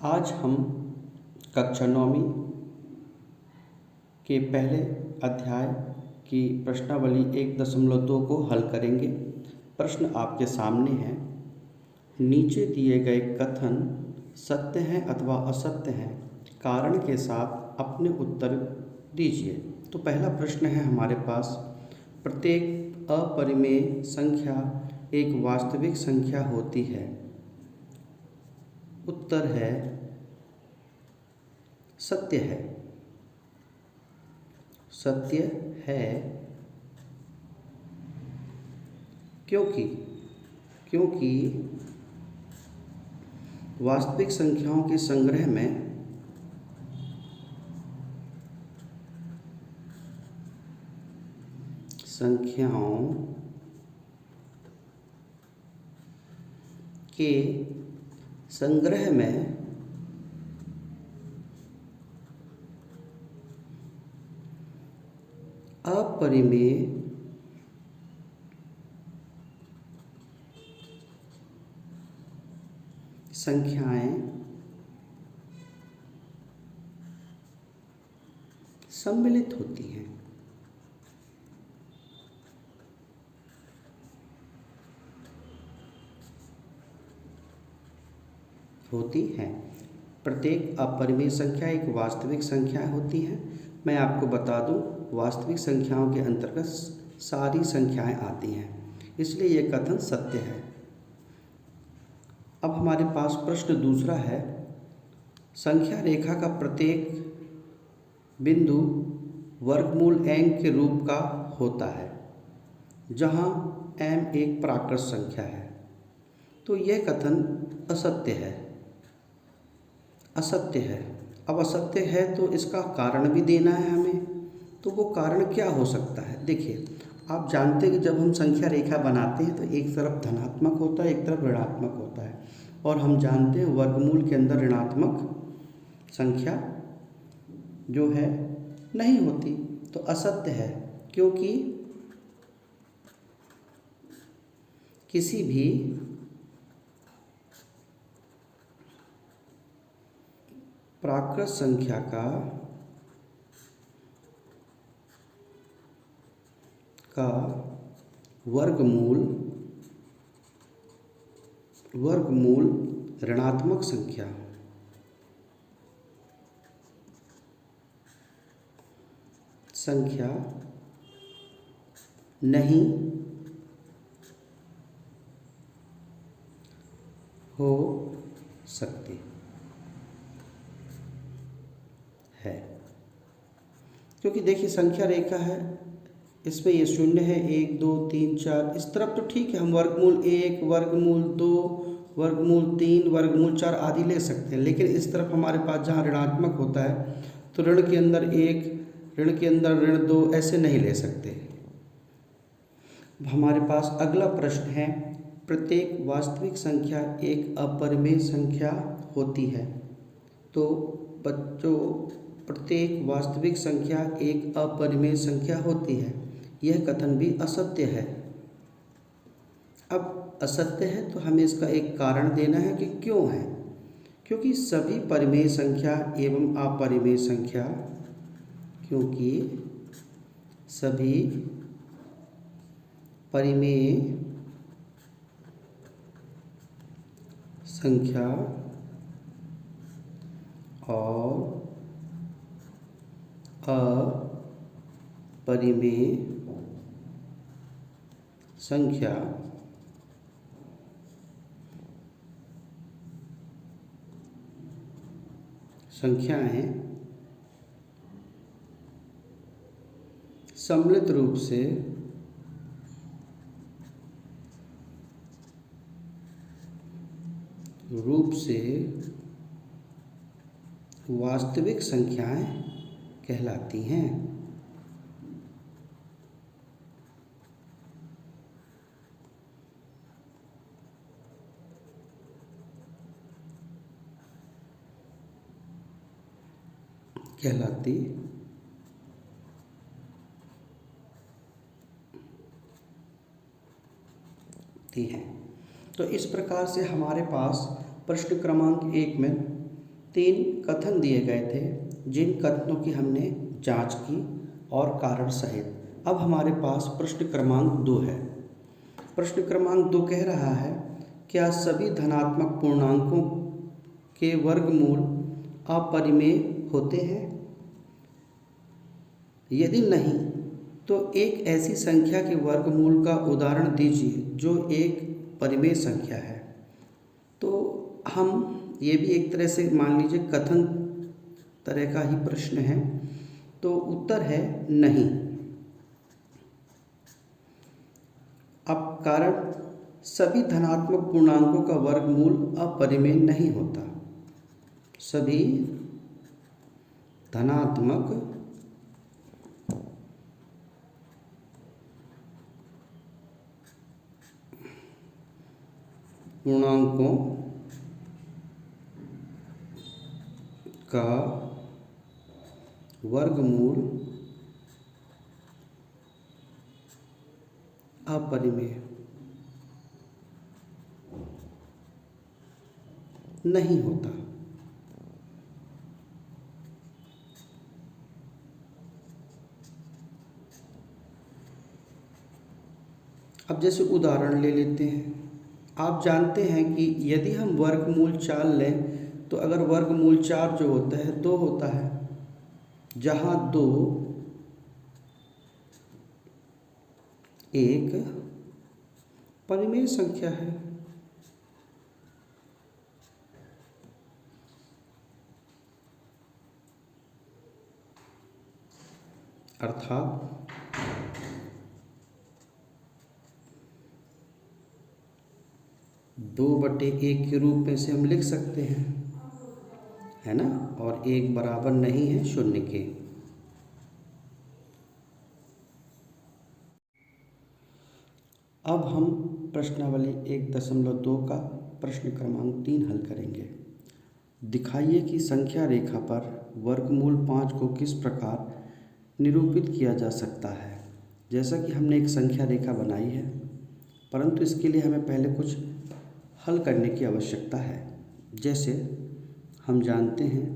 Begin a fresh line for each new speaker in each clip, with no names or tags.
आज हम कक्षा 9वीं के पहले अध्याय की प्रश्नावली 1.2 को हल करेंगे। प्रश्न आपके सामने है। नीचे दिए गए कथन सत्य हैं अथवा असत्य हैं, कारण के साथ अपने उत्तर दीजिए। तो पहला प्रश्न है हमारे पास, प्रत्येक अपरिमेय संख्या एक वास्तविक संख्या होती है। उत्तर है सत्य है। सत्य है क्योंकि वास्तविक संख्याओं के संग्रह में अपरिमेय संख्याएं सम्मिलित होती हैं। प्रत्येक अपरिमेय संख्या एक वास्तविक संख्या होती है। मैं आपको बता दूं, वास्तविक संख्याओं के अंतर्गत सारी संख्याएं आती हैं, इसलिए यह कथन सत्य है। अब हमारे पास प्रश्न दूसरा है, संख्या रेखा का प्रत्येक बिंदु वर्गमूल m के रूप का होता है, जहां m एक प्राकृत संख्या है। तो यह कथन असत्य है। अब असत्य है तो इसका कारण भी देना है हमें। तो वो कारण क्या हो सकता है? देखिए, आप जानते हैं कि जब हम संख्या रेखा बनाते हैं तो एक तरफ धनात्मक होता है, एक तरफ ऋणात्मक होता है, और हम जानते हैं वर्गमूल के अंदर ऋणात्मक संख्या जो है नहीं होती। तो असत्य है, क्योंकि किसी भी प्राकृत संख्या का वर्गमूल ऋणात्मक संख्या नहीं हो सकती है। क्योंकि देखिए, संख्या रेखा है, इसमें ये शून्य है, 1 2 3 4, इस तरफ तो ठीक है, हम वर्गमूल 1 वर्गमूल 2 वर्गमूल 3 वर्गमूल 4 आदि ले सकते हैं। लेकिन इस तरफ हमारे पास जहाँ ऋणात्मक होता है तो ऋण के अंदर 1, ऋण के अंदर ऋण 2, ऐसे नहीं ले सकते। हमारे पास अगला प्रश्न है, प्रत्येक वास्तविक संख्या एक अपरिमेय संख्या होती है। तो बच्चों, प्रत्येक वास्तविक संख्या एक अपरिमेय संख्या होती है, यह कथन भी असत्य है। अब असत्य है तो हमें इसका एक कारण देना है कि क्यों है। क्योंकि सभी परिमेय संख्या एवं अपरिमेय संख्या परिमेय संख्या और अपरिमेय संख्या संख्याएं सम्मिलित रूप से वास्तविक संख्याएं कहलाती हैं। हैं। तो इस प्रकार से हमारे पास प्रश्न क्रमांक 1 में तीन कथन दिए गए थे जिन कथनों की हमने जांच की और कारण सहित। अब हमारे पास प्रश्न क्रमांक 2 है। प्रश्न क्रमांक 2 कह रहा है, क्या सभी धनात्मक पूर्णांकों के वर्गमूल अपरिमेय होते हैं? यदि नहीं तो एक ऐसी संख्या के वर्गमूल का उदाहरण दीजिए जो एक परिमेय संख्या है। तो हम ये भी एक तरह से मान लीजिए कथन तरह का ही प्रश्न है, तो उत्तर है नहीं। अब कारण, सभी धनात्मक पूर्णांकों का वर्गमूल अपरिमेय नहीं होता। सभी धनात्मक पूर्णांकों का वर्गमूल अपरिमेय नहीं होता। अब जैसे उदाहरण ले लेते हैं। आप जानते हैं कि यदि हम वर्गमूल 4 लें तो अगर वर्गमूल 4 जो होता है 2 होता है, जहाँ 2 एक परिमेय संख्या है। अर्थात 2/1 के रूप में से हम लिख सकते हैं, है ना। और 1 बराबर नहीं है 0 के। अब हम प्रश्नावली 1.2 का प्रश्न क्रमांक 3 हल करेंगे। दिखाइए कि संख्या रेखा पर वर्गमूल 5 को किस प्रकार निरूपित किया जा सकता है। जैसा कि हमने एक संख्या रेखा बनाई है, परंतु इसके लिए हमें पहले कुछ हल करने की आवश्यकता है। जैसे हम जानते हैं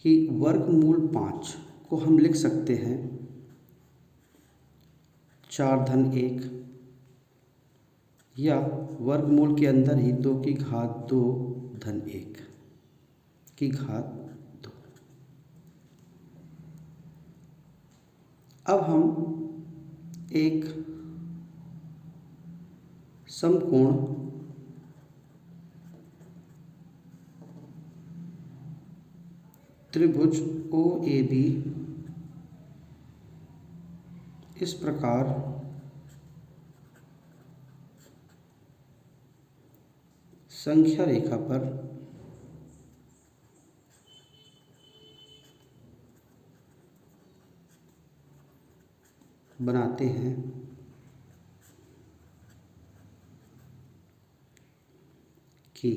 कि वर्गमूल 5 को हम लिख सकते हैं 4-1, या वर्गमूल के अंदर ही 2 की घात 2 धन 1 की घात 2। अब हम एक समकोण त्रिभुज OAB इस प्रकार संख्या रेखा पर बनाते हैं कि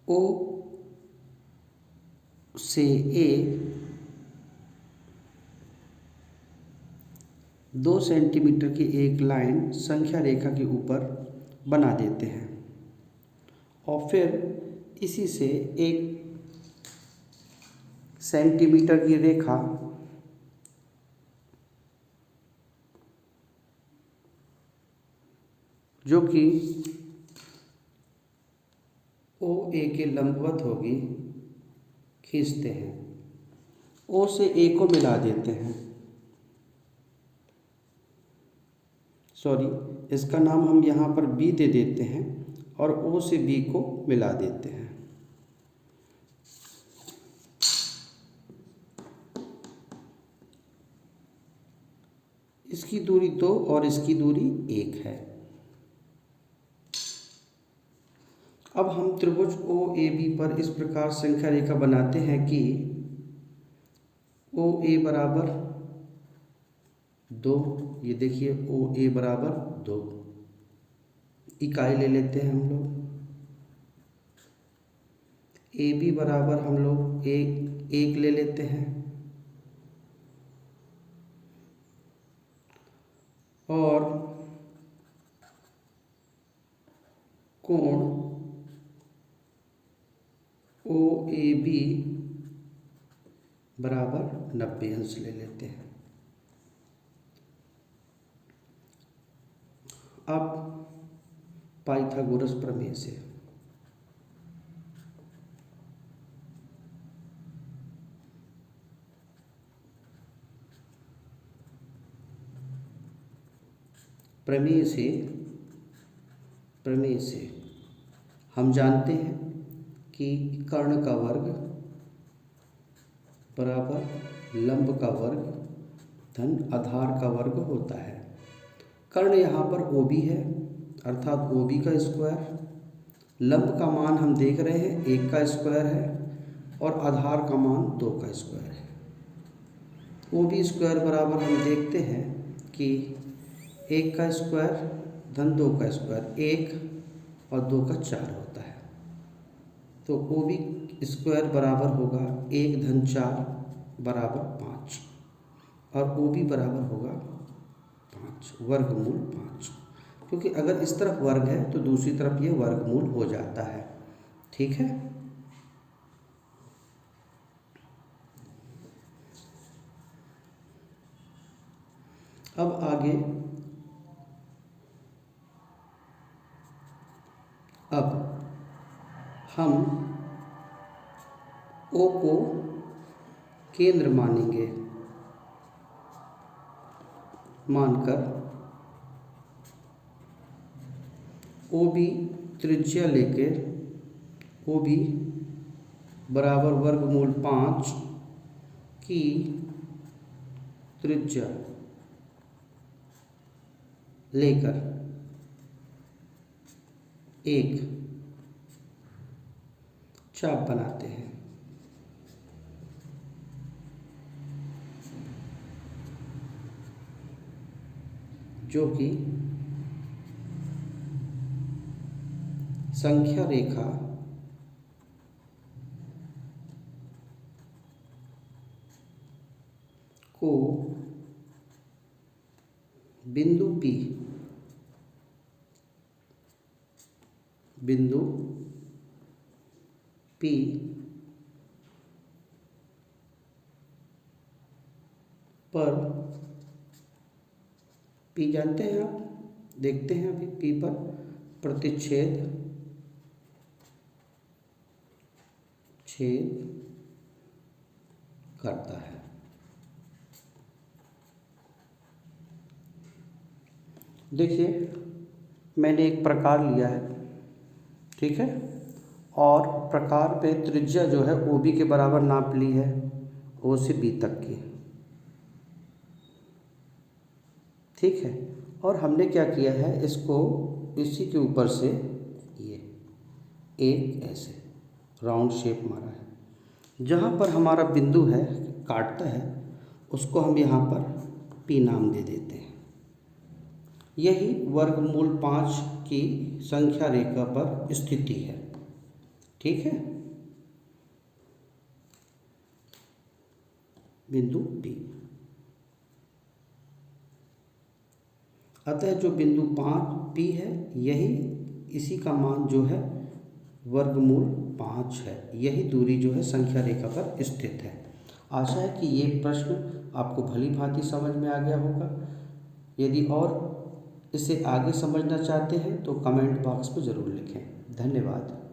O से A 2 सेंटीमीटर की एक लाइन संख्या रेखा के ऊपर बना देते हैं और फिर इसी से 1 सेंटीमीटर की रेखा जो कि OA के लंबवत होगी खींचते हैं। O से A को मिला देते हैं, सॉरी इसका नाम हम यहाँ पर B दे देते हैं और O से B को मिला देते हैं। इसकी दूरी 2 और इसकी दूरी 1 है। अब हम त्रिभुज OAB पर इस प्रकार संख्या रेखा बनाते हैं कि OA बराबर 2, ये देखिए OA बराबर 2, इकाई ले लेते हैं हम लोग। ए बी बराबर हम लोग एक ले लेते हैं और कोण ओ ए बी बराबर 90 अंश ले लेते हैं। अब पाइथागोरस प्रमेय से हम जानते हैं कि कर्ण का वर्ग बराबर लंब का वर्ग धन आधार का वर्ग होता है। कर्ण यहाँ पर OB है अर्थात OB का स्क्वायर, लंब का मान हम देख रहे हैं 1 का स्क्वायर है और आधार का मान 2 का स्क्वायर है। OB स्क्वायर बराबर हम देखते हैं कि 1 का स्क्वायर धन 2 का स्क्वायर 1 और 2 का 4 होता है। तो OB स्क्वायर बराबर होगा 1 धन 4 बराबर 5 और OB बराबर होगा 5 वर्गमूल 5, क्योंकि अगर इस तरफ वर्ग है तो दूसरी तरफ ये वर्गमूल हो जाता है। ठीक है। अब आगे हम O को केंद्र मानेंगे, मानकर OB त्रिज्या लेकर OB बराबर वर्गमूल 5 की त्रिज्या लेकर एक चाप बनाते हैं। जो कि संख्या रेखा को बिंदु P पर P जानते हैं आप, देखते हैं अभी P पर प्रतिच्छेद करता है। देखिए मैंने एक प्रकार लिया है, ठीक है, और प्रकार पे त्रिज्या जो है OB के बराबर नाप ली है, O से B तक की। ठीक है। और हमने क्या किया है, इसको इसी के ऊपर से ये एक ऐसे राउंड शेप मारा है। जहाँ पर हमारा बिंदु है काटता है उसको हम यहाँ पर P नाम दे देते हैं। यही वर्गमूल 5 की संख्या रेखा पर स्थिति है। ठीक है, बिंदु P। अतः जो बिंदु 5 P है यही इसी का मान जो है वर्गमूल 5 है। यही दूरी जो है संख्या रेखा पर स्थित है। आशा है कि ये प्रश्न आपको भली भांति समझ में आ गया होगा। यदि और इसे आगे समझना चाहते हैं तो कमेंट बॉक्स में ज़रूर लिखें। धन्यवाद।